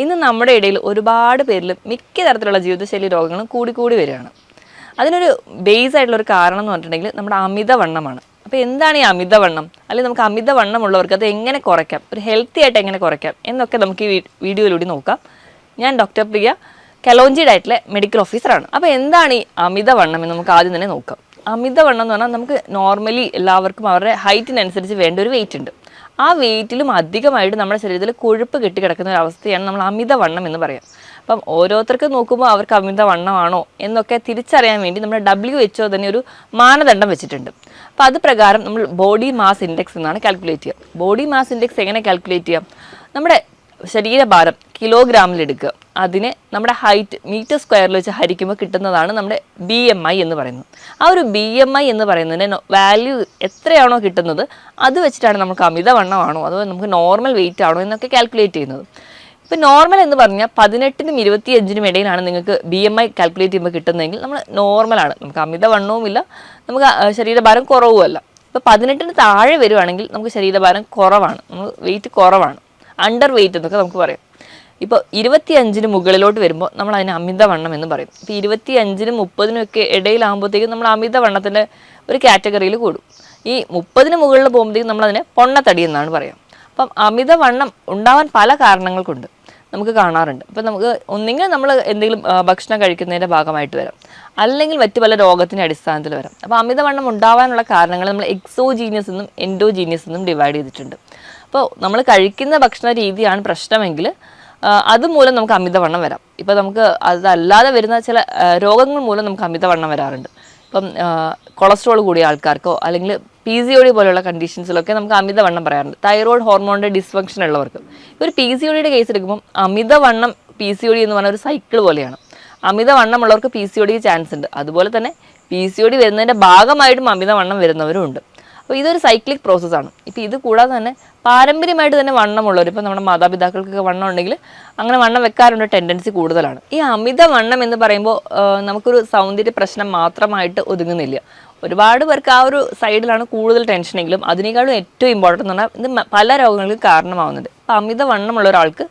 ഇന്ന് നമ്മുടെ ഇടയിൽ ഒരുപാട് പേരിൽ മിക്ക തരത്തിലുള്ള ജീവിതശൈലി രോഗങ്ങളും കൂടി വരികയാണ്. അതിനൊരു ബേസ് ആയിട്ടുള്ള ഒരു കാരണം എന്ന് പറഞ്ഞിട്ടുണ്ടെങ്കിൽ നമ്മുടെ അമിതവണ്ണമാണ്. അപ്പോൾ എന്താണ് ഈ അമിതവണ്ണം, അല്ലെങ്കിൽ നമുക്ക് അമിതവണ്ണമുള്ളവർക്ക് അത് എങ്ങനെ കുറയ്ക്കാം, ഒരു ഹെൽത്തി ആയിട്ട് എങ്ങനെ കുറയ്ക്കാം എന്നൊക്കെ നമുക്ക് ഈ വീഡിയോയിലൂടെ നോക്കാം. ഞാൻ ഡോക്ടർ പ്രിയ, കലോഞ്ചി ഡയറ്റിലെ മെഡിക്കൽ ഓഫീസറാണ്. അപ്പോൾ എന്താണ് ഈ അമിതവണ്ണം എന്ന് നമുക്ക് ആദ്യം തന്നെ നോക്കാം. അമിതവണ്ണം എന്ന് പറഞ്ഞാൽ നമുക്ക് നോർമലി എല്ലാവർക്കും അവരുടെ ഹൈറ്റിനനുസരിച്ച് വേണ്ട ഒരു വെയിറ്റ് ഉണ്ട്. ആ വെയിറ്റിലും അധികമായിട്ട് നമ്മുടെ ശരീരത്തിൽ കൊഴുപ്പ് കെട്ടിക്കിടക്കുന്ന ഒരു അവസ്ഥയാണ് നമ്മൾ അമിതവണ്ണം എന്ന് പറയാം. അപ്പം ഓരോരുത്തർക്ക് നോക്കുമ്പോൾ അവർക്ക് അമിതവണ്ണമാണോ എന്നൊക്കെ തിരിച്ചറിയാൻ വേണ്ടി നമ്മുടെ WHO തന്നെ ഒരു മാനദണ്ഡം വെച്ചിട്ടുണ്ട്. അപ്പോൾ അത് പ്രകാരം നമ്മൾ ബോഡി മാസ് ഇൻഡെക്സ് എന്നാണ് കാൽക്കുലേറ്റ് ചെയ്യുക. ബോഡി മാസ് ഇൻഡെക്സ് എങ്ങനെ കാൽക്കുലേറ്റ് ചെയ്യാം? നമ്മുടെ ശരീരഭാരം കിലോഗ്രാമിൽ എടുക്കുക, അതിനെ നമ്മുടെ ഹൈറ്റ് മീറ്റർ സ്ക്വയറിൽ വെച്ച് ഹരിക്കുമ്പോൾ കിട്ടുന്നതാണ് നമ്മുടെ BMI എന്ന് പറയുന്നത്. ആ ഒരു BMI എന്ന് പറയുന്നതിൻ്റെ വാല്യൂ എത്രയാണോ കിട്ടുന്നത് അത് വെച്ചിട്ടാണ് നമുക്ക് അമിതവണ്ണമാണോ അതോ നമുക്ക് നോർമൽ വെയിറ്റ് ആണോ എന്നൊക്കെ കാൽക്കുലേറ്റ് ചെയ്യുന്നത്. ഇപ്പോൾ നോർമൽ എന്ന് പറഞ്ഞാൽ 18-നും 25-നും ഇടയിലാണ് നിങ്ങൾക്ക് BMI കാൽക്കുലേറ്റ് ചെയ്യുമ്പോൾ കിട്ടുന്നതെങ്കിൽ നമ്മൾ നോർമലാണ്, നമുക്ക് അമിതവണ്ണവുമില്ല, നമുക്ക് ശരീരഭാരം കുറവുമല്ല. ഇപ്പോൾ 18-ന് താഴെ വരുവാണെങ്കിൽ നമുക്ക് ശരീരഭാരം കുറവാണ്, നമ്മൾ വെയിറ്റ് കുറവാണ്, അണ്ടർ വെയിറ്റ് എന്നൊക്കെ നമുക്ക് പറയാം. ഇപ്പോൾ 25-ന് മുകളിലോട്ട് വരുമ്പോൾ നമ്മൾ അതിന് അമിതവണ്ണം എന്ന് പറയും. ഇപ്പോൾ 25-നും 30-നും ഒക്കെ ഇടയിലാകുമ്പോഴത്തേക്കും നമ്മൾ അമിതവണ്ണത്തിൻ്റെ ഒരു കാറ്റഗറിയിൽ കൂടും. ഈ 30-ന് മുകളിൽ പോകുമ്പോഴത്തേക്കും നമ്മളതിനെ പൊണ്ണത്തടി എന്നാണ് പറയാം. അപ്പം അമിതവണ്ണം ഉണ്ടാവാൻ പല കാരണങ്ങൾ കൊണ്ട് നമുക്ക് കാണാറുണ്ട്. അപ്പം നമുക്ക് ഒന്നെങ്കിൽ നമ്മൾ എന്തെങ്കിലും ഭക്ഷണം കഴിക്കുന്നതിൻ്റെ ഭാഗമായിട്ട് വരാം, അല്ലെങ്കിൽ മറ്റു പല രോഗത്തിൻ്റെ അടിസ്ഥാനത്തിൽ വരാം. അപ്പോൾ അമിതവണ്ണം ഉണ്ടാവാനുള്ള കാരണങ്ങൾ നമ്മൾ എക്സോജീനിയസ് എന്നും എൻഡോജീനിയസ് എന്നും ഡിവൈഡ് ചെയ്തിട്ടുണ്ട്. അപ്പോൾ നമ്മൾ കഴിക്കുന്ന ഭക്ഷണ രീതിയാണ് പ്രശ്നമെങ്കിൽ അതുമൂലം നമുക്ക് അമിതവണ്ണം വരാം. ഇപ്പോൾ നമുക്ക് അതല്ലാതെ വരുന്ന ചില രോഗങ്ങൾ മൂലം നമുക്ക് അമിതവണ്ണം വരാറുണ്ട്. ഇപ്പം കൊളസ്ട്രോൾ കൂടിയ ആൾക്കാർക്കോ അല്ലെങ്കിൽ PCOD പോലെയുള്ള കണ്ടീഷൻസിലൊക്കെ നമുക്ക് അമിതവണ്ണം പറയാറുണ്ട്. തൈറോയ്ഡ് ഹോർമോണിൻ്റെ ഡിസ്ഫങ്ഷൻ ഉള്ളവർക്ക് ഒരു PCODയുടെ കേസ് എടുക്കുമ്പം അമിതവണ്ണം PCOD എന്ന് പറഞ്ഞ ഒരു സൈക്കിൾ പോലെയാണ്. അമിതവണ്ണമുള്ളവർക്ക് PCOD ചാൻസ് ഉണ്ട്. അതുപോലെ തന്നെ PCOD വരുന്നതിൻ്റെ ഭാഗമായിട്ടും അമിതവണ്ണം വരുന്നവരും ഉണ്ട്. അപ്പോൾ ഇതൊരു സൈക്ലിക് പ്രോസസ്സാണ്. ഇപ്പോൾ ഇത് കൂടാതെ തന്നെ പാരമ്പര്യമായിട്ട് തന്നെ വണ്ണമുള്ളവർ, ഇപ്പോൾ നമ്മുടെ മാതാപിതാക്കൾക്കൊക്കെ വണ്ണം ഉണ്ടെങ്കിൽ അങ്ങനെ വണ്ണം വെക്കാറുണ്ട് ടെൻഡൻസി കൂടുതലാണ്. ഈ അമിതവണ്ണം എന്ന് പറയുമ്പോൾ നമുക്കൊരു സൗന്ദര്യ പ്രശ്നം മാത്രമായിട്ട് ഒതുങ്ങുന്നില്ല. ഒരുപാട് പേർക്ക് ആ ഒരു സൈഡിലാണ് കൂടുതൽ ടെൻഷനെങ്കിലും അതിനേക്കാളും ഏറ്റവും ഇമ്പോർട്ടൻ്റ് എന്ന് പറഞ്ഞാൽ ഇത് പല രോഗങ്ങൾക്കും കാരണമാവുന്നുണ്ട്. അപ്പോൾ അമിതവണ്ണമുള്ള ഒരാൾക്ക്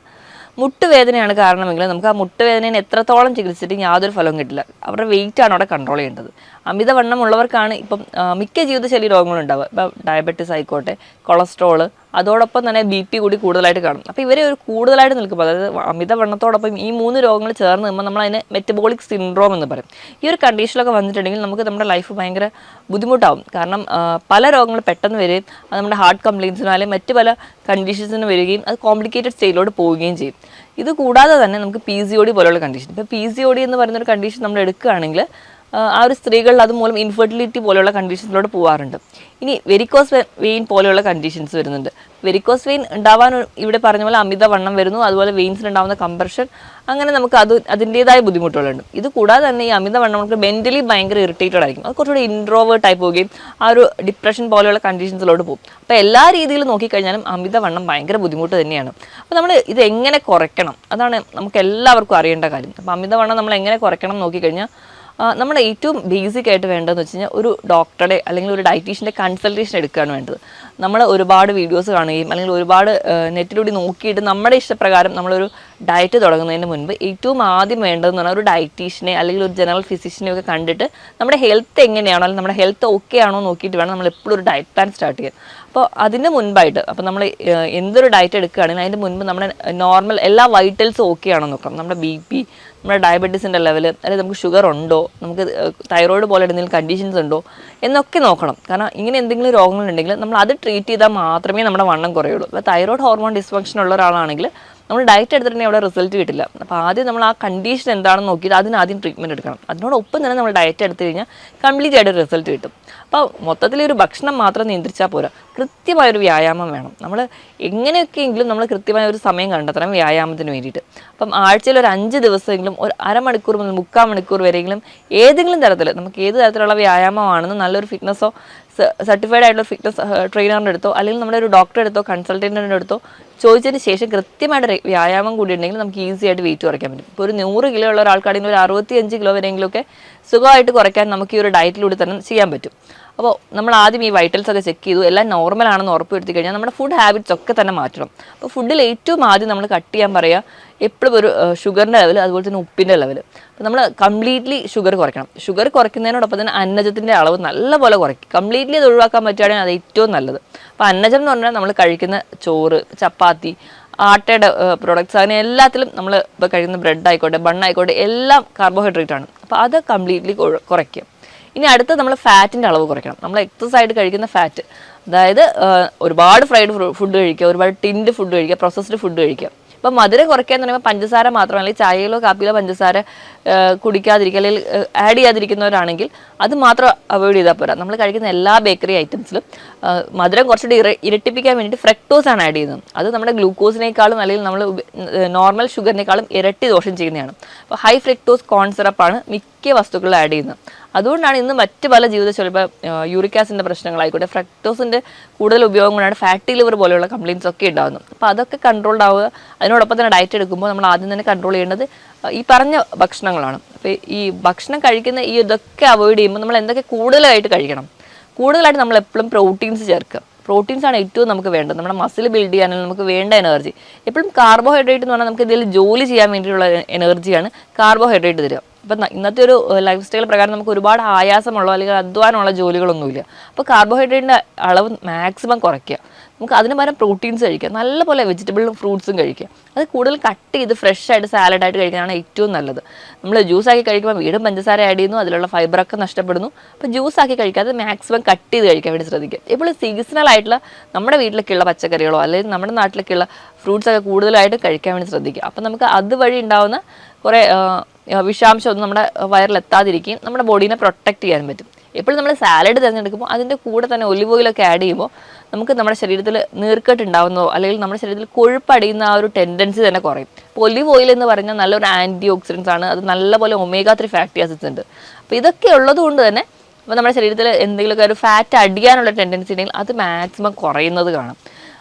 മുട്ടുവേദനയാണ് കാരണമെങ്കിൽ നമുക്ക് ആ മുട്ടുവേദനയെ എത്രത്തോളം ചികിത്സിച്ചിട്ട് യാതൊരു ഫലവും കിട്ടില്ല. അവരുടെ വെയിറ്റാണ് അവിടെ കൺട്രോൾ ചെയ്യേണ്ടത്. അമിതവണ്ണം ഉള്ളവർക്കാണ് ഇപ്പം മിക്ക ജീവിതശൈലി രോഗങ്ങളുണ്ടാവുക. ഇപ്പം ഡയബറ്റീസ് ആയിക്കോട്ടെ, കൊളസ്ട്രോള്, അതോടൊപ്പം തന്നെ BP കൂടി കൂടുതലായിട്ട് കാണും. അപ്പോൾ ഇവരെ ഒരു കൂടുതലായിട്ട് നിൽക്കുമ്പോൾ, അതായത് അമിതവണ്ണത്തോടൊപ്പം ഈ 3 രോഗങ്ങൾ ചേർന്ന് നിൽക്കുമ്പോൾ നമ്മൾ അതിനെ മെറ്റബോളിക് സിൻഡ്രോം എന്ന് പറയും. ഈ ഒരു കണ്ടീഷനിലൊക്കെ വന്നിട്ടുണ്ടെങ്കിൽ നമുക്ക് നമ്മുടെ ലൈഫ് ഭയങ്കര ബുദ്ധിമുട്ടാവും. കാരണം പല രോഗങ്ങൾ പെട്ടെന്ന് വരികയും അത് നമ്മുടെ ഹാർട്ട് കംപ്ലയിൻസിനോ അല്ലെങ്കിൽ മറ്റ് പല കണ്ടീഷൻസിനും വരികയും അത് കോംപ്ലിക്കേറ്റഡ് സ്റ്റേജിലോട്ട് പോവുകയും ചെയ്യും. ഇത് കൂടാതെ തന്നെ നമുക്ക് PCOD പോലുള്ള കണ്ടീഷൻ, ഇപ്പോൾ PCOD എന്ന് പറയുന്നൊരു കണ്ടീഷൻ നമ്മൾ എടുക്കുകയാണെങ്കിൽ ആ ഒരു സ്ത്രീകളിൽ അതുമൂലം ഇൻഫെർട്ടിലിറ്റി പോലെയുള്ള കണ്ടീഷൻസിലോട്ട് പോകാറുണ്ട്. ഇനി വെരിക്കോസ് വെയിൻ പോലെയുള്ള കണ്ടീഷൻസ് വരുന്നുണ്ട്. വെരിക്കോസ് വെയിൻ ഉണ്ടാവാൻ ഇവിടെ പറഞ്ഞ പോലെ അമിതവണ്ണം വരുന്നു, അതുപോലെ വെയിൻസിലുണ്ടാകുന്ന കംപ്രഷൻ, അങ്ങനെ നമുക്ക് അതിൻ്റേതായ ബുദ്ധിമുട്ടുകളുണ്ട്. ഇത് കൂടാതെ തന്നെ ഈ അമിതവണ്ണം നമുക്ക് മെൻ്റലി ഭയങ്കര ഇറിറ്റേറ്റഡ് ആയിരിക്കും. അത് കുറച്ചുകൂടി ഇൻട്രോവേർട്ട് ആയി പോവുകയും ആ ഒരു ഡിപ്രഷൻ പോലെയുള്ള കണ്ടീഷൻസിലോട്ട് പോകും. അപ്പോൾ എല്ലാ രീതിയിലും നോക്കിക്കഴിഞ്ഞാലും അമിതവണ്ണം ഭയങ്കര ബുദ്ധിമുട്ട് തന്നെയാണ്. അപ്പോൾ നമ്മൾ ഇത് എങ്ങനെ കുറയ്ക്കണം, അതാണ് നമുക്ക് എല്ലാവർക്കും അറിയേണ്ട കാര്യം. അപ്പോൾ അമിതവണ്ണം നമ്മൾ എങ്ങനെ കുറയ്ക്കണം നോക്കിക്കഴിഞ്ഞാൽ നമ്മുടെ ഏറ്റവും ബേസിക് ആയിട്ട് വേണ്ടതെന്ന് വെച്ച് കഴിഞ്ഞാൽ ഒരു ഡോക്ടറുടെ അല്ലെങ്കിൽ ഒരു ഡയറ്റീഷ്യൻ്റെ കൺസൾട്ടേഷൻ എടുക്കുകയാണ് വേണ്ടത്. നമ്മൾ ഒരുപാട് വീഡിയോസ് കാണുകയും അല്ലെങ്കിൽ ഒരുപാട് നെറ്റിലൂടെ നോക്കിയിട്ട് നമ്മുടെ ഇഷ്ടപ്രകാരം നമ്മളൊരു ഡയറ്റ് തുടങ്ങുന്നതിന് മുൻപ് ഏറ്റവും ആദ്യം വേണ്ടതെന്ന് പറഞ്ഞാൽ ഒരു ഡയറ്റീഷ്യനെ അല്ലെങ്കിൽ ഒരു ജനറൽ ഫിസിഷ്യനെ ഒക്കെ കണ്ടിട്ട് നമ്മുടെ ഹെൽത്ത് എങ്ങനെയാണോ അല്ലെങ്കിൽ നമ്മുടെ ഹെൽത്ത് ഓക്കെ ആണോ നോക്കിയിട്ട് വേണം നമ്മൾ എപ്പോഴും ഒരു ഡയറ്റ് പ്ലാൻ സ്റ്റാർട്ട് ചെയ്യാൻ. അപ്പോൾ അതിന് മുൻപായിട്ട് അപ്പോൾ നമ്മൾ എന്തൊരു ഡയറ്റ് എടുക്കുകയാണെങ്കിൽ അതിൻ്റെ മുൻപ് നമ്മുടെ നോർമൽ എല്ലാ വൈറ്റൽസും ഓക്കെ ആണോ നോക്കണം. നമ്മുടെ BP, നമ്മുടെ ഡയബറ്റീസിൻ്റെ ലെവൽ, അല്ലെങ്കിൽ നമുക്ക് ഷുഗർ ഉണ്ടോ, നമുക്ക് തൈറോയ്ഡ് പോലെ എന്തെങ്കിലും കണ്ടീഷൻസ് ഉണ്ടോ എന്നൊക്കെ നോക്കണം. കാരണം ഇങ്ങനെ എന്തെങ്കിലും രോഗങ്ങളുണ്ടെങ്കിൽ നമ്മൾ അത് ട്രീറ്റ് ചെയ്താൽ മാത്രമേ നമ്മുടെ വണ്ണം കുറയുള്ളൂ. അപ്പോൾ തൈറോയ്ഡ് ഹോർമോൺ ഡിസ്ഫങ്ഷൻ ഉള്ള ഒരാളാണെങ്കിൽ നമ്മൾ ഡയറ്റ് എടുത്തിട്ടുണ്ടെങ്കിൽ അവിടെ റിസൾട്ട് കിട്ടില്ല. അപ്പോൾ ആദ്യം നമ്മൾ ആ കണ്ടീഷൻ എന്താണെന്ന് നോക്കിയിട്ട് അതിനാദ്യം ട്രീറ്റ്മെൻറ്റ് എടുക്കണം. അതിനോടൊപ്പം തന്നെ നമ്മൾ ഡയറ്റ് എടുത്തു കഴിഞ്ഞാൽ കംപ്ലീറ്റ് ആയിട്ട് റിസൾട്ട് കിട്ടും. അപ്പോൾ മൊത്തത്തിലൊരു ഭക്ഷണം മാത്രം നിയന്ത്രിച്ചാൽ പോരാ, കൃത്യമായൊരു വ്യായാമം വേണം. നമ്മൾ എങ്ങനെയൊക്കെയെങ്കിലും നമ്മൾ കൃത്യമായ ഒരു സമയം കണ്ടെത്തണം വ്യായാമത്തിന് വേണ്ടിയിട്ട്. അപ്പം ആഴ്ചയിൽ ഒരു 5 ദിവസമെങ്കിലും ഒരു അരമണിക്കൂർ മുതൽ 3/4 മണിക്കൂർ വരെയെങ്കിലും ഏതെങ്കിലും തരത്തിൽ നമുക്ക് ഏത് തരത്തിലുള്ള വ്യായാമമാണെന്ന് നല്ലൊരു ഫിറ്റ്നസ്സോ സർട്ടിഫൈഡ് ആയിട്ടുള്ള ഫിറ്റ്നസ് ട്രെയിനറിൻ്റെ അടുത്തോ അല്ലെങ്കിൽ നമ്മുടെ ഒരു ഡോക്ടറെ അടുത്തോ കൺസൾട്ടൻറ്റിൻ്റെ അടുത്തോ ചോദിച്ചതിന് ശേഷം കൃത്യമായിട്ട് വ്യായാമം കൂടി ഉണ്ടെങ്കിൽ നമുക്ക് ഈസി ആയിട്ട് വെയിറ്റ് കുറയ്ക്കാൻ പറ്റും. ഇപ്പോൾ ഒരു 100 കിലോ ഉള്ള ഒരാൾക്കാണെങ്കിൽ ഒരു 65 കിലോ വരെയെങ്കിലുമൊക്കെ സുഖമായിട്ട് കുറയ്ക്കാൻ നമുക്ക് ഈ ഒരു ഡയറ്റിലൂടെ തന്നെ ചെയ്യാൻ പറ്റും. അപ്പോൾ നമ്മൾ ആദ്യം ഈ വൈറ്റൽസ് ഒക്കെ ചെക്ക് ചെയ്തു, എല്ലാം നോർമൽ ആണെന്ന് ഉറപ്പ് വരുത്തി കഴിഞ്ഞാൽ നമ്മുടെ ഫുഡ് ഹാബിറ്റ്സ് ഒക്കെ തന്നെ മാറ്റണം. അപ്പോൾ ഫുഡിൽ ഏറ്റവും ആദ്യം നമ്മൾ കട്ട് ചെയ്യാൻ പറയുക എപ്പോഴും ഒരു ഷുഗറിൻ്റെ ലെവൽ, അതുപോലെ തന്നെ ഉപ്പിൻ്റെ ലെവൽ. അപ്പോൾ നമ്മൾ കംപ്ലീറ്റ്ലി ഷുഗർ കുറയ്ക്കണം. ഷുഗർ കുറയ്ക്കുന്നതിനോടൊപ്പം തന്നെ അന്നജത്തിൻ്റെ അളവ് നല്ലപോലെ കുറയ്ക്കും. കംപ്ലീറ്റ്ലി അത് ഒഴിവാക്കാൻ പറ്റുകയാണെങ്കിൽ അത് ഏറ്റവും നല്ലത്. അപ്പോൾ അന്നജം എന്ന് പറഞ്ഞാൽ നമ്മൾ കഴിക്കുന്ന ചോറ്, ചപ്പാത്തി, ആട്ടയുടെ പ്രൊഡക്ട്സ്, അങ്ങനെ എല്ലാത്തിലും നമ്മൾ ഇപ്പോൾ കഴിക്കുന്ന ബ്രെഡ് ആയിക്കോട്ടെ, ബണ്ണായിക്കോട്ടെ, എല്ലാം കാർബോഹൈഡ്രേറ്റ് ആണ്. അപ്പോൾ അത് കംപ്ലീറ്റ്ലി കുറയ്ക്കുക. ഇനി അടുത്ത് നമ്മൾ ഫാറ്റിൻ്റെ അളവ് കുറയ്ക്കണം. നമ്മൾ എക്സസ് ആയിട്ട് കഴിക്കുന്ന ഫാറ്റ്, അതായത് ഒരുപാട് ഫ്രൈഡ് ഫുഡ് കഴിക്കുക, ഒരുപാട് ടിൻഡ് ഫുഡ് കഴിക്കുക, പ്രോസസ്ഡ് ഫുഡ് കഴിക്കുക. ഇപ്പം മധുരം കുറയ്ക്കുക എന്ന് പറയുമ്പോൾ പഞ്ചസാര മാത്രമല്ല, ചായയിലോ കാപ്പിയിലോ പഞ്ചസാര കുടിക്കാതിരിക്കുക അല്ലെങ്കിൽ ആഡ് ചെയ്യാതിരിക്കുന്നവരാണെങ്കിൽ അത് മാത്രം അവോയ്ഡ് ചെയ്താൽ പോരാ. നമ്മൾ കഴിക്കുന്ന എല്ലാ ബേക്കറി ഐറ്റംസിലും മധുരം കുറച്ചുകൂടി ഇരട്ടിപ്പിക്കാൻ വേണ്ടിയിട്ട് ഫ്രക്ടോസ് ആണ് ആഡ് ചെയ്യുന്നത്. അത് നമ്മുടെ ഗ്ലൂക്കോസിനേക്കാളും അല്ലെങ്കിൽ നമ്മൾ നോർമൽ ഷുഗറിനേക്കാളും ഇരട്ടി ദോഷം ചെയ്യുന്നതാണ്. അപ്പോൾ ഹൈ ഫ്രക്ടോസ് കോൺ സിറപ്പാണ് മിക്ക വസ്തുക്കളിൽ ആഡ് ചെയ്യുന്നത്. അതുകൊണ്ടാണ് ഇന്ന് മറ്റ് പല ജീവിതശൈലി, ഇപ്പോൾ യൂറിക് ആസിഡിൻ്റെ പ്രശ്നങ്ങളായിക്കോട്ടെ, ഫ്രക്ടോസിൻ്റെ കൂടുതൽ ഉപയോഗം കൊണ്ടാണ് ഫാറ്റി ലിവർ പോലെയുള്ള കംപ്ലയിൻസ് ഒക്കെ ഉണ്ടാകുന്നത്. അപ്പോൾ അതൊക്കെ കൺട്രോൾഡ് ആവുക. അതിനോടൊപ്പം തന്നെ ഡയറ്റ് എടുക്കുമ്പോൾ നമ്മൾ ആദ്യം തന്നെ കൺട്രോൾ ചെയ്യേണ്ടത് ഈ പറഞ്ഞ ഭക്ഷണങ്ങളാണ്. അപ്പോൾ ഈ ഭക്ഷണം കഴിക്കുന്ന ഇതൊക്കെ അവോയ്ഡ് ചെയ്യുമ്പോൾ നമ്മൾ എന്തൊക്കെ കൂടുതലായിട്ട് കഴിക്കണം? കൂടുതലായിട്ട് നമ്മൾ എപ്പോഴും പ്രോട്ടീൻസ് ചേർക്കുക. പ്രോട്ടീൻസ് ആണ് ഏറ്റവും നമുക്ക് വേണ്ടത്. നമ്മുടെ മസിൽ ബിൽഡ് ചെയ്യാനും നമുക്ക് വേണ്ട എനർജി. എപ്പോഴും കാർബോഹൈഡ്രേറ്റ് എന്ന് പറഞ്ഞാൽ നമുക്ക് എന്തെങ്കിലും ജോലി ചെയ്യാൻ വേണ്ടിയിട്ടുള്ള എനർജിയാണ് കാർബോഹൈഡ്രേറ്റ് തരിക. അപ്പം ഇന്നത്തെ ഒരു ലൈഫ് സ്റ്റൈൽ പ്രകാരം നമുക്ക് ഒരുപാട് ആയാസമുള്ള അല്ലെങ്കിൽ അധ്വാനമുള്ള ജോലികളൊന്നുമില്ല. അപ്പോൾ കാർബോഹൈഡ്രേറ്റിൻ്റെ അളവ് മാക്സിമം കുറയ്ക്കുക. നമുക്ക് അതിന് പകരം പ്രോട്ടീൻസ് കഴിക്കുക, നല്ലപോലെ വെജിറ്റബിളും ഫ്രൂട്ട്സും കഴിക്കുക. അത് കൂടുതൽ കട്ട് ചെയ്ത് ഫ്രഷ് ആയിട്ട് സാലഡായിട്ട് കഴിക്കാനാണ് ഏറ്റവും നല്ലത്. നമ്മൾ ജ്യൂസാക്കി കഴിക്കുമ്പോൾ വീണ്ടും പഞ്ചസാര ആഡ് ചെയ്യുന്നു, അതിലുള്ള ഫൈബറൊക്കെ നഷ്ടപ്പെടുന്നു. അപ്പോൾ ജ്യൂസാക്കി കഴിക്കാതെ മാക്സിമം കട്ട് ചെയ്ത് കഴിക്കാൻ വേണ്ടി ശ്രദ്ധിക്കുക. ഇപ്പോൾ സീസണൽ ആയിട്ടുള്ള നമ്മുടെ വീട്ടിലേക്കുള്ള പച്ചക്കറികളോ അല്ലെങ്കിൽ നമ്മുടെ നാട്ടിലേക്കുള്ള ഫ്രൂട്ട്സൊക്കെ കൂടുതലായിട്ട് കഴിക്കാൻ വേണ്ടി ശ്രദ്ധിക്കുക. അപ്പോൾ നമുക്ക് അതുവഴി ഉണ്ടാകുന്ന കുറേ വിഷാംശമൊന്നും നമ്മുടെ വയറിലെത്താതിരിക്കുകയും നമ്മുടെ ബോഡീനെ പ്രൊട്ടക്റ്റ് ചെയ്യാൻ പറ്റും. എപ്പോഴും നമ്മൾ സാലഡ് തിരഞ്ഞെടുക്കുമ്പോൾ അതിൻ്റെ കൂടെ തന്നെ ഒലിവ് ഓയിലൊക്കെ ആഡ് ചെയ്യുമ്പോൾ നമുക്ക് നമ്മുടെ ശരീരത്തിൽ നീർക്കെട്ട് ഉണ്ടാകുന്നതോ അല്ലെങ്കിൽ നമ്മുടെ ശരീരത്തിൽ കൊഴുപ്പടിയുന്ന ആ ഒരു ടെൻഡൻസി തന്നെ കുറയും. ഇപ്പോൾ ഒലിവ് ഓയിൽ എന്ന് പറഞ്ഞാൽ നല്ലൊരു ആൻറ്റി ഓക്സിഡൻസ് ആണ്. അത് നല്ലപോലെ ഒമേഗ 3 ഫാറ്റി ആസിഡ്സ് ഉണ്ട്. അപ്പോൾ ഇതൊക്കെ ഉള്ളത് കൊണ്ട് തന്നെ അപ്പോൾ നമ്മുടെ ശരീരത്തിൽ എന്തെങ്കിലുമൊക്കെ ഒരു ഫാറ്റ് അടിയാനുള്ള ടെൻഡൻസി ഉണ്ടെങ്കിൽ അത് മാക്സിമം കുറയുന്നത് കാണാം.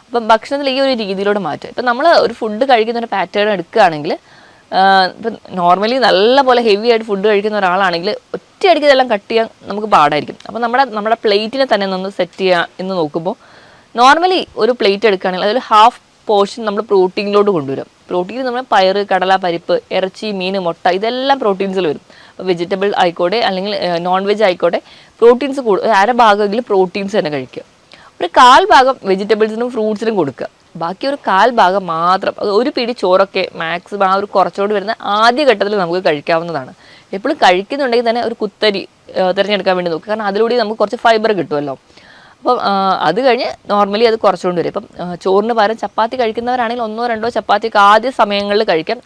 അപ്പം ഭക്ഷണത്തിൽ ഈ ഒരു രീതിയിലോട്ട് മാറ്റും. ഇപ്പം നമ്മൾ ഒരു ഫുഡ് കഴിക്കുന്ന ഒരു പാറ്റേൺ എടുക്കുകയാണെങ്കിൽ, ഇപ്പം നോർമലി നല്ലപോലെ ഹെവി ആയിട്ട് ഫുഡ് കഴിക്കുന്ന ഒരാളാണെങ്കിൽ ഒറ്റയടിക്ക് ഇതെല്ലാം കട്ട് ചെയ്യാൻ നമുക്ക് പാടായിരിക്കും. അപ്പോൾ നമ്മുടെ പ്ലേറ്റിനെ തന്നെ ഒന്ന് സെറ്റ് ചെയ്യുക എന്ന് നോക്കുമ്പോൾ നോർമലി ഒരു പ്ലേറ്റ് എടുക്കുകയാണെങ്കിൽ അതിൽ ഹാഫ് പോർഷൻ നമ്മൾ പ്രോട്ടീനിലോട്ട് കൊണ്ടുവരും. പ്രോട്ടീൻ നമ്മൾ പയറ്, കടല, പരിപ്പ്, ഇറച്ചി, മീൻ, മുട്ട, ഇതെല്ലാം പ്രോട്ടീൻസിൽ വരും. അപ്പോൾ വെജിറ്റബിൾ ആയിക്കോട്ടെ അല്ലെങ്കിൽ നോൺ വെജ് ആയിക്കോട്ടെ, പ്രോട്ടീൻസ് അര ഭാഗമെങ്കിലും പ്രോട്ടീൻസ് തന്നെ കഴിക്കുക. ഒരു 1/4 ഭാഗം വെജിറ്റബിൾസിനും ഫ്രൂട്ട്സിനും കൊടുക്കുക. ബാക്കി ഒരു 1/4 ഭാഗം മാത്രം, അത് ഒരു പിടി ചോറൊക്കെ മാക്സിമം ആ ഒരു കുറച്ചുകൊണ്ട് വരുന്ന ആദ്യ ഘട്ടത്തിൽ നമുക്ക് കഴിക്കാവുന്നതാണ്. എപ്പോഴും കഴിക്കുന്നുണ്ടെങ്കിൽ തന്നെ ഒരു കുത്തരി തിരഞ്ഞെടുക്കാൻ വേണ്ടി നോക്കുക. കാരണം അതിലൂടെ നമുക്ക് കുറച്ച് ഫൈബർ കിട്ടുമല്ലോ. അപ്പം അത് കഴിഞ്ഞ് നോർമലി അത് കുറച്ചുകൊണ്ട് വരും. ഇപ്പം ചോറിന് പകരം ചപ്പാത്തി കഴിക്കുന്നവരാണെങ്കിൽ 1-2 ചപ്പാത്തിയൊക്കെ ആദ്യ സമയങ്ങളിൽ കഴിക്കാം.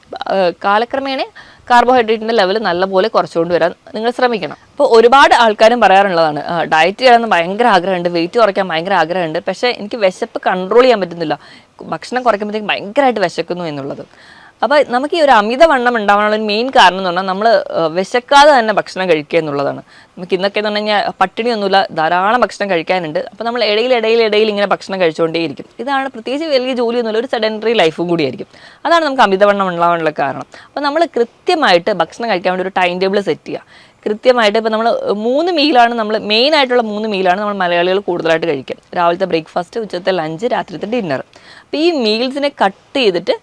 കാലക്രമേണ കാർബോഹൈഡ്രേറ്റിൻ്റെ ലെവൽ നല്ലപോലെ കുറച്ചുകൊണ്ട് വരാൻ നിങ്ങൾ ശ്രമിക്കണം. അപ്പോൾ ഒരുപാട് ആൾക്കാരും പറയാറുള്ളതാണ്, ഡയറ്റ് ചെയ്യണമെന്ന് ഭയങ്കര ആഗ്രഹമുണ്ട്, വെയിറ്റ് കുറയ്ക്കാൻ ഭയങ്കര ആഗ്രഹമുണ്ട്, പക്ഷേ എനിക്ക് വിശപ്പ് കൺട്രോൾ ചെയ്യാൻ പറ്റുന്നില്ല, ഭക്ഷണം കുറയ്ക്കുമ്പോഴത്തേക്ക് ഭയങ്കരമായിട്ട് വിശക്കുന്നു എന്നുള്ളത്. അപ്പോൾ നമുക്ക് ഈ ഒരു അമിതവണ്ണം ഉണ്ടാവാനുള്ള ഒരു മെയിൻ കാരണം എന്ന് പറഞ്ഞാൽ നമ്മൾ വിശക്കാതെ തന്നെ ഭക്ഷണം കഴിക്കുക എന്നുള്ളതാണ്. നമുക്ക് ഇന്നൊക്കെ എന്ന് പറഞ്ഞു കഴിഞ്ഞാൽ പട്ടിണിയൊന്നുമില്ല, ധാരാളം ഭക്ഷണം കഴിക്കാനുണ്ട്. അപ്പോൾ നമ്മൾ ഇടയിൽ ഇങ്ങനെ ഭക്ഷണം കഴിച്ചുകൊണ്ടേയിരിക്കും. ഇതാണ് പ്രത്യേകിച്ച് വലിയ ജോലിയൊന്നുമില്ല, ഒരു സെഡൻറ്ററി ലൈഫും കൂടിയായിരിക്കും. അതാണ് നമുക്ക് അമിതവണ്ണം ഉണ്ടാവാനുള്ള കാരണം. അപ്പോൾ നമ്മൾ കൃത്യമായിട്ട് ഭക്ഷണം കഴിക്കാൻ വേണ്ടി ഒരു ടൈം ടേബിൾ സെറ്റ് ചെയ്യുക. കൃത്യമായിട്ട് ഇപ്പോൾ നമ്മൾ 3 മീലാണ് മെയിനായിട്ടുള്ള 3 മീലാണ് നമ്മൾ മലയാളികൾ കൂടുതലായിട്ട് കഴിക്കുക. രാവിലത്തെ ബ്രേക്ക്ഫാസ്റ്റ്, ഉച്ചത്തെ ലഞ്ച്, രാത്രിത്തെ ഡിന്നർ. അപ്പോൾ ഈ മീൽസിനെ കട്ട് ചെയ്തിട്ട്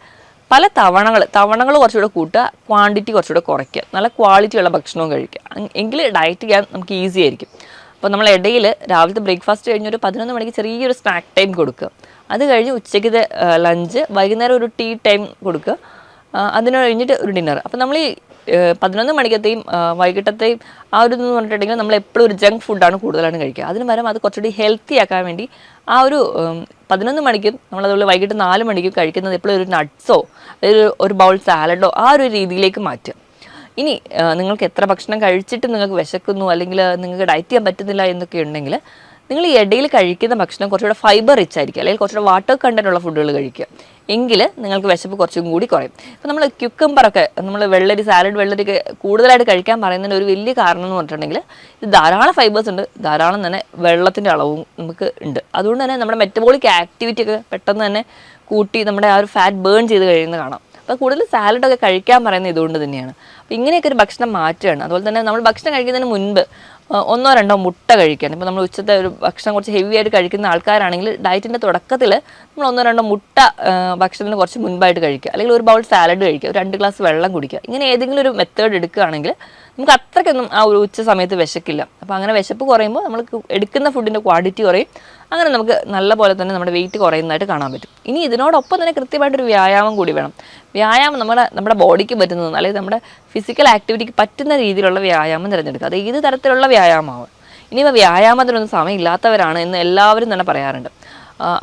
പല തവണകൾ കുറച്ചുകൂടെ കൂട്ടുക, ക്വാണ്ടിറ്റി കുറച്ചുകൂടെ കുറയ്ക്കുക, നല്ല ക്വാളിറ്റിയുള്ള ഭക്ഷണവും കഴിക്കുക. എങ്കിൽ ഡയറ്റ് ചെയ്യാൻ നമുക്ക് ഈസി ആയിരിക്കും. അപ്പോൾ നമ്മൾ ഇടയിൽ രാവിലത്തെ ബ്രേക്ക്ഫാസ്റ്റ് കഴിഞ്ഞ് ഒരു 11 മണിക്ക് ചെറിയൊരു സ്നാക്ക് ടൈം കൊടുക്കുക. അത് കഴിഞ്ഞ് ഉച്ചയ്ക്കത്തെ ലഞ്ച്, വൈകുന്നേരം ഒരു ടീ ടൈം കൊടുക്കുക, അതിന് കഴിഞ്ഞിട്ട് ഒരു ഡിന്നർ. അപ്പോൾ നമ്മൾ ഈ 11 മണിക്കത്തെയും വൈകിട്ടത്തെയും ആ ഒരു ഇതെന്ന് പറഞ്ഞിട്ടുണ്ടെങ്കിൽ നമ്മൾ എപ്പോഴും ഒരു ജങ്ക് ഫുഡാണ് കൂടുതലാണ് കഴിക്കുക. അതിന് പകരം അത് കുറച്ചുകൂടി ഹെൽത്തി ആക്കാൻ വേണ്ടി ആ ഒരു 11 മണിക്കും നമ്മളതുപോലെ വൈകിട്ട് 4 മണിക്കും കഴിക്കുന്നത് എപ്പോഴും ഒരു നട്ട്സോ ഒരു ബൗൾ സാലഡോ ആ ഒരു രീതിയിലേക്ക് മാറ്റുക. ഇനി നിങ്ങൾക്ക് എത്ര ഭക്ഷണം കഴിച്ചിട്ട് നിങ്ങൾക്ക് വിശക്കുന്നു അല്ലെങ്കിൽ നിങ്ങൾക്ക് ഡയറ്റ് ചെയ്യാൻ പറ്റുന്നില്ല എന്നൊക്കെ ഉണ്ടെങ്കിൽ നിങ്ങൾ ഈ ഇടയിൽ കഴിക്കുന്ന ഭക്ഷണം കുറച്ചുകൂടെ ഫൈബർ റിച്ച് ആയിരിക്കും, അല്ലെങ്കിൽ കുറച്ചുകൂടെ വാട്ടർ കണ്ടന്റ് ഉള്ള ഫുഡുകൾ കഴിക്കുക. എങ്കിൽ നിങ്ങൾക്ക് വിശപ്പ് കുറച്ചും കൂടി കുറയും. ഇപ്പോൾ നമ്മൾ ക്യുക്കമ്പറൊക്കെ, നമ്മൾ സാലഡ് വെള്ളരിയൊക്കെ കൂടുതലായിട്ട് കഴിക്കാൻ പറയുന്നതിന് ഒരു വലിയ കാരണം എന്ന് പറഞ്ഞിട്ടുണ്ടെങ്കിൽ ഇത് ധാരാളം ഫൈബേഴ്സ് ഉണ്ട്, ധാരാളം തന്നെ വെള്ളത്തിൻ്റെ അളവും നമുക്ക് ഉണ്ട്. അതുകൊണ്ട് തന്നെ നമ്മുടെ മെറ്റബോളിക് ആക്ടിവിറ്റി ഒക്കെ പെട്ടെന്ന് തന്നെ കൂട്ടി നമ്മുടെ ആ ഒരു ഫാറ്റ് ബേൺ ചെയ്ത് കഴിയുന്നത് കാണാം. അപ്പോൾ കൂടുതൽ സാലഡൊക്കെ കഴിക്കാൻ പറയുന്നത് ഇതുകൊണ്ട് തന്നെയാണ്. അപ്പോൾ ഇങ്ങനെയൊക്കെ ഒരു ഭക്ഷണം മാറ്റുകയാണ്. അതുപോലെ തന്നെ നമ്മൾ ഭക്ഷണം കഴിക്കുന്നതിന് മുൻപ് ഒന്നോ രണ്ടോ മുട്ട കഴിക്കണം. ഇപ്പോൾ നമ്മൾ ഉച്ചത്തെ ഒരു ഭക്ഷണം കുറച്ച് ഹെവി ആയിട്ട് കഴിക്കുന്ന ആൾക്കാരാണെങ്കിൽ ഡയറ്റിൻ്റെ തുടക്കത്തിൽ നമ്മൾ ഒന്നോ രണ്ടോ മുട്ട ഭക്ഷണത്തിന് കുറച്ച് മുൻപായിട്ട് കഴിക്കുക, അല്ലെങ്കിൽ ഒരു ബൗൾ സാലഡ് കഴിക്കുക, ഒരു 2 ഗ്ലാസ് വെള്ളം കുടിക്കുക. ഇങ്ങനെ ഏതെങ്കിലും ഒരു മെത്തേഡ് എടുക്കുകയാണെങ്കിൽ നമുക്ക് അത്രയ്ക്കൊന്നും ആ ഒരു ഉച്ച സമയത്ത് വിശക്കില്ല. അപ്പോൾ അങ്ങനെ വിശപ്പ് കുറയുമ്പോൾ നമ്മൾ എടുക്കുന്ന ഫുഡിൻ്റെ ക്വാണ്ടിറ്റി കുറയും. അങ്ങനെ നമുക്ക് നല്ല പോലെ തന്നെ നമ്മുടെ വെയിറ്റ് കുറയുന്നതായിട്ട് കാണാൻ പറ്റും. ഇനി ഇതിനോടൊപ്പം തന്നെ കൃത്യമായിട്ടൊരു വ്യായാമം കൂടി വേണം. വ്യായാമം നമ്മുടെ ബോഡിക്ക് പറ്റുന്നത്, അല്ലെങ്കിൽ നമ്മുടെ ഫിസിക്കൽ ആക്ടിവിറ്റിക്ക് പറ്റുന്ന രീതിയിലുള്ള വ്യായാമം തിരഞ്ഞെടുക്കുക. അത് ഏത് തരത്തിലുള്ള വ്യായാമമാവും. ഇനിയിപ്പോൾ വ്യായാമത്തിനൊന്നും സമയമില്ലാത്തവരാണ് എന്ന് എല്ലാവരും തന്നെ പറയാറുണ്ട്.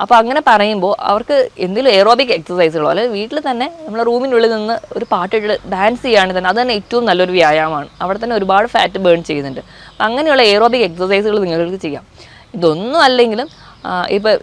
അപ്പോൾ അങ്ങനെ പറയുമ്പോൾ അവർക്ക് എന്തെങ്കിലും എയറോബിക് എക്സസൈസുകളോ അല്ലെങ്കിൽ വീട്ടിൽ തന്നെ നമ്മുടെ റൂമിനുള്ളിൽ നിന്ന് ഒരു പാട്ടിട്ട് ഡാൻസ് ചെയ്യുകയാണെങ്കിൽ തന്നെ അത് തന്നെ ഏറ്റവും നല്ലൊരു വ്യായാമമാണ്. അവിടെ തന്നെ ഒരുപാട് ഫാറ്റ് ബേൺ ചെയ്യുന്നുണ്ട്. അപ്പം അങ്ങനെയുള്ള എയറോബിക് എക്സസൈസുകൾ നിങ്ങൾക്ക് ചെയ്യാം. ഇതൊന്നും അല്ലെങ്കിലും ഇപ്പോൾ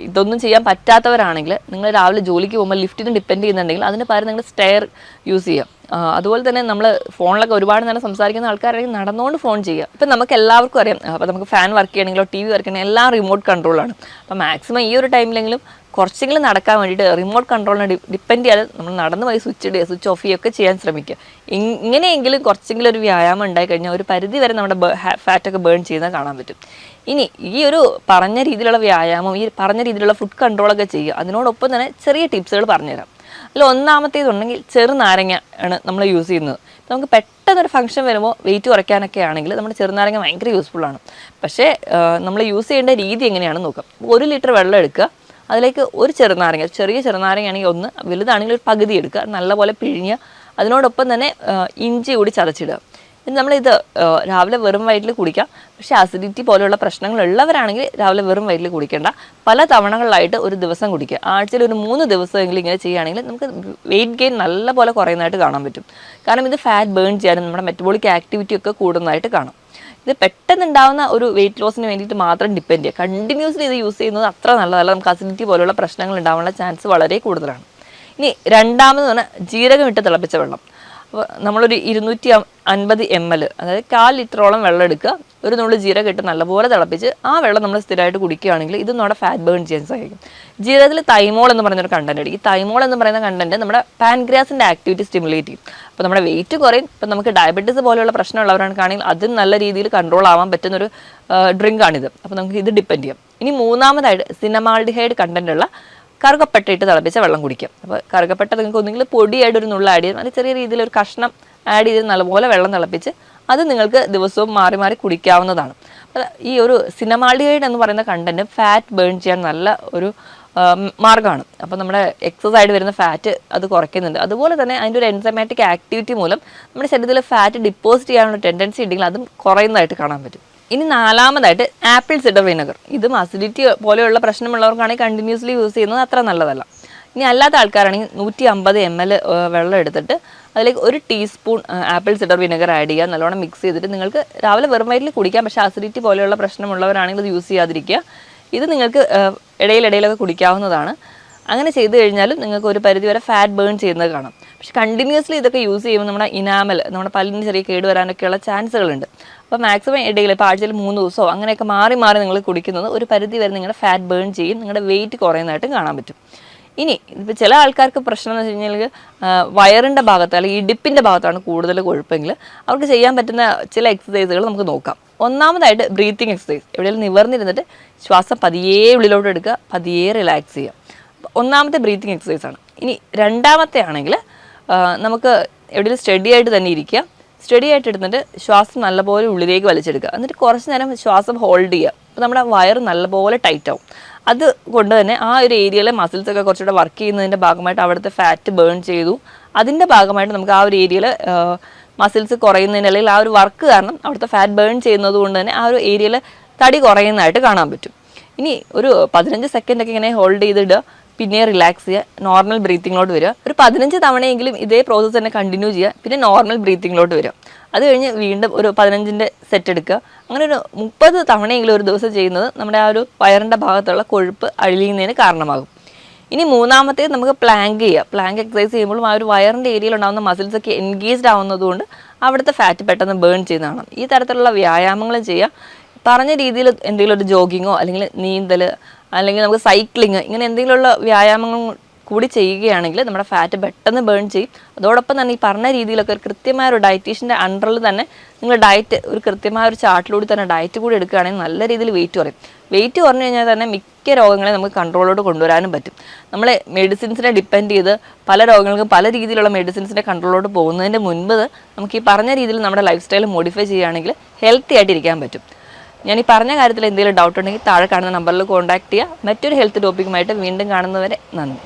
ഇതൊന്നും ചെയ്യാൻ പറ്റാത്തവരാണെങ്കിൽ നിങ്ങൾ രാവിലെ ജോലിക്ക് പോകുമ്പോൾ ലിഫ്റ്റിന് ഡിപ്പെൻഡ് ചെയ്യുന്നുണ്ടെങ്കിൽ അതിന് പകരം നിങ്ങൾ സ്റ്റെയർ യൂസ് ചെയ്യാം. അതുപോലെ തന്നെ നമ്മൾ ഫോണിലൊക്കെ ഒരുപാട് നേരം സംസാരിക്കുന്ന ആൾക്കാരാണെങ്കിൽ നടന്നുകൊണ്ട് ഫോൺ ചെയ്യുക. ഇപ്പം നമുക്ക് എല്ലാവർക്കും അറിയാം, അപ്പോൾ നമുക്ക് ഫാൻ വർക്ക് ചെയ്യണമെങ്കിലോ TV വർക്ക് ചെയ്യണമെങ്കിൽ എല്ലാം റിമോട്ട് കൺട്രോളാണ്. അപ്പോൾ മാക്സിമം ഈ ഒരു ടൈമിലെങ്കിലും കുറച്ചെങ്കിലും നടക്കാൻ വേണ്ടിയിട്ട് റിമോട്ട് കൺട്രോളിനെ ഡിപ്പെൻഡ് ചെയ്യാതെ നമ്മൾ നടന്ന് പോയി സ്വിച്ച് ഓഫ് ചെയ്യുകയൊക്കെ ചെയ്യാൻ ശ്രമിക്കുക. ഇങ്ങനെയെങ്കിലും കുറച്ചെങ്കിലും ഒരു വ്യായാമം ഉണ്ടായി കഴിഞ്ഞാൽ ഒരു പരിധി വരെ നമ്മുടെ ഫാറ്റൊക്കെ ബേൺ ചെയ്യുന്നത് കാണാൻ പറ്റും. ഇനി ഈ ഒരു പറഞ്ഞ രീതിയിലുള്ള വ്യായാമം, ഈ പറഞ്ഞ രീതിയിലുള്ള ഫുഡ് കൺട്രോളൊക്കെ ചെയ്യുക. അതിനോടൊപ്പം തന്നെ ചെറിയ ടിപ്സുകൾ പറഞ്ഞുതരാം. അതിൽ ഒന്നാമത്തേതുണ്ടെങ്കിൽ ചെറുനാരങ്ങ ആണ് നമ്മൾ യൂസ് ചെയ്യുന്നത്. നമുക്ക് പെട്ടെന്നൊരു ഫംഗ്ഷൻ വരുമ്പോൾ വെയിറ്റ് കുറയ്ക്കാനൊക്കെ ആണെങ്കിൽ നമ്മുടെ ചെറുനാരങ്ങ ഭയങ്കര യൂസ്ഫുള്ളാണ്. പക്ഷേ നമ്മൾ യൂസ് ചെയ്യേണ്ട രീതി എങ്ങനെയാണെന്ന് നോക്കാം. 1 ലിറ്റർ വെള്ളം എടുക്കുക, അതിലേക്ക് ഒരു ചെറുനാരങ്ങ, ചെറിയ ചെറുനാരങ്ങയാണെങ്കിൽ ഒന്ന്, വലുതാണെങ്കിൽ ഒരു പകുതി എടുക്കുക, നല്ലപോലെ പിഴിഞ്ഞ് അതിനോടൊപ്പം തന്നെ ഇഞ്ചി കൂടി ചതച്ചിടുക. നമ്മളിത് രാവിലെ വെറും വയറ്റിൽ കുടിക്കാം. പക്ഷേ അസിഡിറ്റി പോലെയുള്ള പ്രശ്നങ്ങളുള്ളവരാണെങ്കിൽ രാവിലെ വെറും വയറ്റിൽ കുടിക്കേണ്ട, പല തവണകളിലായിട്ട് ഒരു ദിവസം കുടിക്കുക. ആഴ്ചയിൽ ഒരു 3 ദിവസമെങ്കിലും ഇങ്ങനെ ചെയ്യുകയാണെങ്കിൽ നമുക്ക് വെയിറ്റ് ഗെയിൻ നല്ല പോലെ കുറയുന്നതായിട്ട് കാണാൻ പറ്റും. കാരണം ഇത് ഫാറ്റ് ബേൺ ചെയ്യാനും നമ്മുടെ മെറ്റബോളിക് ആക്ടിവിറ്റി ഒക്കെ കൂടുന്നതായിട്ട് കാണാം. ഇത് പെട്ടെന്നുണ്ടാകുന്ന ഒരു വെയിറ്റ് ലോസിന് വേണ്ടിയിട്ട് മാത്രം ഡിപ്പെൻഡ് ചെയ്യുക. കണ്ടിന്യൂസ്ലി ഇത് യൂസ് ചെയ്യുന്നത് അത്ര നല്ലതല്ല. നമുക്ക് അസിഡിറ്റി പോലുള്ള പ്രശ്നങ്ങൾ ഉണ്ടാകാനുള്ള ചാൻസ് വളരെ കൂടുതലാണ്. ഇനി രണ്ടാമത് പറഞ്ഞാൽ ജീരകം ഇട്ട് തിളപ്പിച്ച വെള്ളം. അപ്പോൾ നമ്മളൊരു 250 ml, അതായത് 1/4 ലിറ്ററോളം വെള്ളം എടുക്കുക, ഒരു നുള്ളു ജീരകം ഇട്ട് നല്ലപോലെ തിളപ്പിച്ച് ആ വെള്ളം നമ്മൾ സ്ഥിരമായിട്ട് കുടിക്കുകയാണെങ്കിൽ ഇത് നമ്മുടെ ഫാറ്റ് ബേൺ ചെയ്യാൻ സഹായിക്കും. ജീരകത്തിൽ തൈമോൾ എന്ന് പറയുന്നൊരു കണ്ടന്റ് ഉണ്ട്. ഈ തൈമോൾ എന്ന് പറയുന്ന കണ്ടന്റ് നമ്മുടെ പാൻക്രിയാസിൻ്റെ ആക്ടിവിറ്റി സ്റ്റിമുലേറ്റ് ചെയ്യും. അപ്പോൾ നമ്മുടെ വെയിറ്റ് കുറയും. ഇപ്പം നമുക്ക് ഡയബറ്റീസ് പോലെയുള്ള പ്രശ്നമുള്ളവരാണെങ്കിൽ അതും നല്ല രീതിയിൽ കൺട്രോൾ ആവാൻ പറ്റുന്നൊരു ഡ്രിങ്കാണിത്. അപ്പോൾ നമുക്ക് ഇത് ഡിപ്പെൻഡ് ചെയ്യാം. ഇനി മൂന്നാമതായിട്ട് സിനമാൾഡിഹൈഡ് കണ്ടന്റ് ഉള്ള കറുകപ്പട്ട ഇട്ട് തിളപ്പിച്ച വെള്ളം കുടിക്കാം. അപ്പോൾ കറുകപ്പട്ട നിങ്ങൾക്ക് ഒന്നുകിൽ പൊടിയായിട്ട് ഒരു നുള്ള ആഡ് ചെയ്ത്, അല്ലെങ്കിൽ ചെറിയ രീതിയിൽ ഒരു കഷ്ണം ആഡ് ചെയ്ത് നല്ലപോലെ വെള്ളം തിളപ്പിച്ച് അത് നിങ്ങൾക്ക് ദിവസവും മാറി മാറി കുടിക്കാവുന്നതാണ്. ഈ ഒരു സിനമാൾഡിഹൈഡ് എന്ന് പറയുന്ന കണ്ടന്റ് ഫാറ്റ് ബേൺ ചെയ്യാൻ നല്ല ഒരു മാർഗ്ഗമാണ്. അപ്പോൾ നമ്മുടെ എക്സസൈഡ് വരുന്ന ഫാറ്റ് അത് കുറയ്ക്കുന്നുണ്ട്. അതുപോലെ തന്നെ അതിൻ്റെ ഒരു എൻസൈമാറ്റിക് ആക്ടിവിറ്റി മൂലം നമ്മുടെ ശരീരത്തിൽ ഫാറ്റ് ഡിപ്പോസിറ്റ് ചെയ്യാനുള്ള ടെൻഡൻസി ഉണ്ടെങ്കിൽ അതും കുറയുന്നതായിട്ട് കാണാൻ പറ്റും. ഇനി നാലാമതായിട്ട് ആപ്പിൾ സിഡർ വിനെഗർ. ഇതും അസിഡിറ്റി പോലെയുള്ള പ്രശ്നമുള്ളവർക്കാണെങ്കിൽ കണ്ടിന്യൂസ്ലി യൂസ് ചെയ്യുന്നത് അത്ര നല്ലതല്ല. ഇനി അല്ലാത്ത ആൾക്കാരാണെങ്കിൽ 150 ml വെള്ളം എടുത്തിട്ട് അതിലേക്ക് 1 teaspoon apple cider vinegar add ചെയ്യുക, നല്ലോണം മിക്സ് ചെയ്തിട്ട് നിങ്ങൾക്ക് രാവിലെ വെറും വയറ്റിൽ കുടിക്കാം. പക്ഷേ അസിഡിറ്റി പോലെയുള്ള പ്രശ്നമുള്ളവരാണെങ്കിൽ ഇത് യൂസ് ചെയ്യാതിരിക്കുക. ഇത് നിങ്ങൾക്ക് ഇടയിലൊക്കെ കുടിക്കാവുന്നതാണ്. അങ്ങനെ ചെയ്ത് കഴിഞ്ഞാലും നിങ്ങൾക്ക് ഒരു പരിധി വരെ ഫാറ്റ് ബേൺ ചെയ്യുന്നത് കാണാം. പക്ഷെ കണ്ടിന്യൂസ്ലി ഇതൊക്കെ യൂസ് ചെയ്യുമ്പോൾ നമ്മുടെ ഇനാമൽ, നമ്മുടെ പല്ലിന് ചെറിയ കേട് വരാനൊക്കെയുള്ള ചാൻസുകളുണ്ട്. അപ്പോൾ മാക്സിമം ഇടയിൽ ഇപ്പോൾ ആഴ്ചയിൽ 3 ദിവസമോ അങ്ങനെയൊക്കെ മാറി മാറി നിങ്ങൾ കുടിക്കുന്നത് ഒരു പരിധി വരെ നിങ്ങളുടെ ഫാറ്റ് ബേൺ ചെയ്യും, നിങ്ങളുടെ വെയിറ്റ് കുറയുന്നതായിട്ടും കാണാൻ പറ്റും. ഇനി ഇപ്പോൾ ചില ആൾക്കാർക്ക് പ്രശ്നം എന്ന് വെച്ച് കഴിഞ്ഞാൽ വയറിൻ്റെ ഭാഗത്ത് അല്ലെങ്കിൽ ഇടുപ്പിൻ്റെ ഭാഗത്താണ് കൂടുതൽ കൊഴുപ്പെങ്കിൽ അവർക്ക് ചെയ്യാൻ പറ്റുന്ന ചില എക്സസൈസുകൾ നമുക്ക് നോക്കാം. ഒന്നാമതായിട്ട് ബ്രീത്തിങ് എക്സസൈസ്. എവിടെയെങ്കിലും നിവർന്നിരുന്നിട്ട് ശ്വാസം പതിയെ ഉള്ളിലോട്ട് എടുക്കുക, പതിയെ റിലാക്സ് ചെയ്യുക. ഒന്നാമത്തെ ബ്രീത്തിങ് എക്സസൈസാണ്. ഇനി രണ്ടാമത്തെ ആണെങ്കിൽ നമുക്ക് എവിടെയെങ്കിലും സ്റ്റഡി ആയിട്ട് തന്നെ ഇരിക്കുക, സ്റ്റഡി ആയിട്ട് എടുത്തിട്ട് ശ്വാസം നല്ലപോലെ ഉള്ളിലേക്ക് വലിച്ചെടുക്കുക, എന്നിട്ട് കുറച്ച് നേരം ശ്വാസം ഹോൾഡ് ചെയ്യുക. അപ്പോൾ നമ്മുടെ വയറ് നല്ലപോലെ ടൈറ്റ് ആവും. അതുകൊണ്ട് തന്നെ ആ ഒരു ഏരിയയിലെ മസിൽസൊക്കെ കുറച്ചുകൂടെ വർക്ക് ചെയ്യുന്നതിൻ്റെ ഭാഗമായിട്ട് അവിടുത്തെ ഫാറ്റ് ബേൺ ചെയ്തു. അതിൻ്റെ ഭാഗമായിട്ട് നമുക്ക് ആ ഒരു ഏരിയയിൽ മസിൽസ് കുറയുന്നതിന് അല്ലെങ്കിൽ ആ ഒരു വർക്ക് കാരണം അവിടുത്തെ ഫാറ്റ് ബേൺ ചെയ്യുന്നത് കൊണ്ട് തന്നെ ആ ഒരു ഏരിയയിൽ തടി കുറയുന്നതായിട്ട് കാണാൻ പറ്റും. ഇനി ഒരു 15 സെക്കൻഡൊക്കെ ഇങ്ങനെ ഹോൾഡ് ചെയ്തിടുക, പിന്നെ റിലാക്സ് ചെയ്യുക, നോർമൽ ബ്രീത്തിങ്ങിലോട്ട് വരിക. ഒരു 15 തവണയെങ്കിലും ഇതേ പ്രോസസ്സ് തന്നെ കണ്ടിന്യൂ ചെയ്യുക, പിന്നെ നോർമൽ ബ്രീത്തിങ്ങിലോട്ട് വരിക. അത് കഴിഞ്ഞ് വീണ്ടും ഒരു 15ൻ്റെ സെറ്റ് എടുക്കുക. അങ്ങനെ ഒരു 30 തവണയെങ്കിലും ഒരു ദിവസം ചെയ്യുന്നത് നമ്മുടെ ആ ഒരു വയറിൻ്റെ ഭാഗത്തുള്ള കൊഴുപ്പ് അഴിയുന്നതിന് കാരണമാകും. ഇനി മൂന്നാമത്തേത് നമുക്ക് പ്ലാങ്ക് ചെയ്യുക. പ്ലാങ്ക് എക്സസൈസ് ചെയ്യുമ്പോഴും ആ ഒരു വയറിൻ്റെ ഏരിയയിൽ ഉണ്ടാകുന്ന മസിൽസൊക്കെ എൻഗേജ്ഡ് ആവുന്നതുകൊണ്ട് അവിടുത്തെ ഫാറ്റ് പെട്ടെന്ന് ബേൺ ചെയ്യുന്നതാണ്. ഈ തരത്തിലുള്ള വ്യായാമങ്ങൾ ചെയ്യുക. പറഞ്ഞ രീതിയിൽ എന്തെങ്കിലും ഒരു ജോഗിങ്ങോ അല്ലെങ്കിൽ നീന്തൽ അല്ലെങ്കിൽ നമുക്ക് സൈക്ലിങ് ഇങ്ങനെ എന്തെങ്കിലുമുള്ള വ്യായാമങ്ങൾ കൂടി ചെയ്യുകയാണെങ്കിൽ നമ്മുടെ ഫാറ്റ് പെട്ടെന്ന് ബേൺ ചെയ്യും. അതോടൊപ്പം തന്നെ ഈ പറഞ്ഞ രീതിയിലൊക്കെ ഒരു കൃത്യമായ ഒരു ഡയറ്റീഷ്യൻ്റെ അണ്ടറിൽ തന്നെ നിങ്ങൾ ഡയറ്റ് ഒരു കൃത്യമായ ഒരു ചാർട്ടിലൂടെ തന്നെ ഡയറ്റ് കൂടി എടുക്കുകയാണെങ്കിൽ നല്ല രീതിയിൽ വെയിറ്റ് കുറയും. വെയിറ്റ് കുറഞ്ഞു കഴിഞ്ഞാൽ തന്നെ മിക്ക രോഗങ്ങളെ നമുക്ക് കൺട്രോളോട് കൊണ്ടുവരാനും പറ്റും. നമ്മൾ മെഡിസിൻസിനെ ഡിപ്പെൻഡ് ചെയ്ത് പല രോഗങ്ങൾക്കും പല രീതിയിലുള്ള മെഡിസിൻസിൻ്റെ കൺട്രോളോട് പോകുന്നതിൻ്റെ മുൻപ് നമുക്ക് ഈ പറഞ്ഞ രീതിയിൽ നമ്മുടെ ലൈഫ് സ്റ്റൈൽ മോഡിഫൈ ചെയ്യുകയാണെങ്കിൽ ഹെൽത്തി ആയിട്ട് ഇരിക്കാൻ പറ്റും. ഞാൻ ഈ പറഞ്ഞ കാര്യത്തിൽ എന്തെങ്കിലും ഡൗട്ട് ഉണ്ടെങ്കിൽ താഴെ കാണുന്ന നമ്പറിൽ കോൺടാക്ട് ചെയ്യുക. മറ്റൊരു ഹെൽത്ത് ടോപ്പിക്കുമായിട്ട് വീണ്ടും കാണുന്നവരെ നന്ദി.